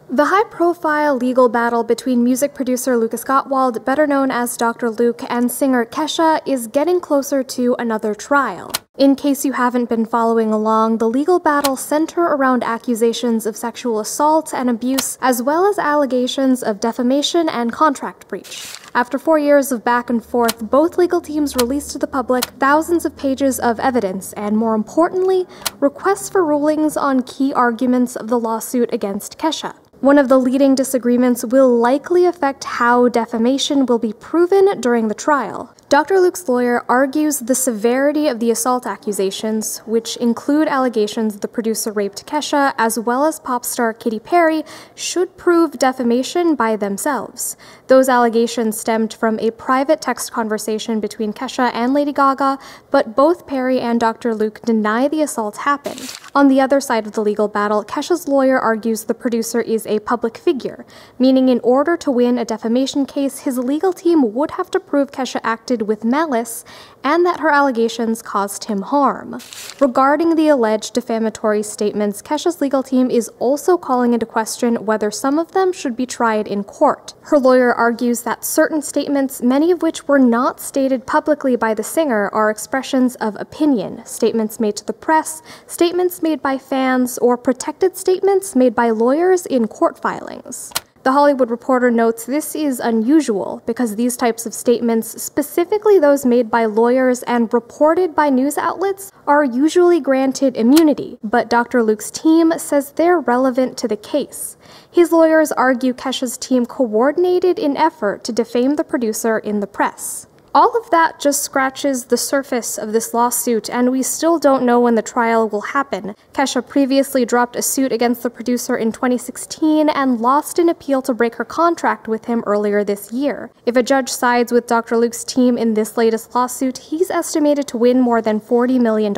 The high-profile legal battle between music producer Lucas Gottwald, better known as Dr. Luke, and singer Kesha is getting closer to another trial. In case you haven't been following along, the legal battles center around accusations of sexual assault and abuse, as well as allegations of defamation and contract breach. After 4 years of back and forth, both legal teams released to the public thousands of pages of evidence and, more importantly, requests for rulings on key arguments of the lawsuit against Kesha. One of the leading disagreements will likely affect how defamation will be proven during the trial. Dr. Luke's lawyer argues the severity of the assault accusations, which include allegations the producer raped Kesha, as well as pop star Katy Perry, should prove defamation by themselves. Those allegations stemmed from a private text conversation between Kesha and Lady Gaga, but both Perry and Dr. Luke deny the assault happened. On the other side of the legal battle, Kesha's lawyer argues the producer is a public figure, meaning in order to win a defamation case, his legal team would have to prove Kesha acted with malice and that her allegations caused him harm. Regarding the alleged defamatory statements, Kesha's legal team is also calling into question whether some of them should be tried in court. Her lawyer argues that certain statements, many of which were not stated publicly by the singer, are expressions of opinion, statements made to the press, statements made by fans, or protected statements made by lawyers in court filings. The Hollywood Reporter notes this is unusual because these types of statements, specifically those made by lawyers and reported by news outlets, are usually granted immunity, but Dr. Luke's team says they're relevant to the case. His lawyers argue Kesha's team coordinated in effort to defame the producer in the press. All of that just scratches the surface of this lawsuit, and we still don't know when the trial will happen. Kesha previously dropped a suit against the producer in 2016 and lost an appeal to break her contract with him earlier this year. If a judge sides with Dr. Luke's team in this latest lawsuit, he's estimated to win more than $40 million.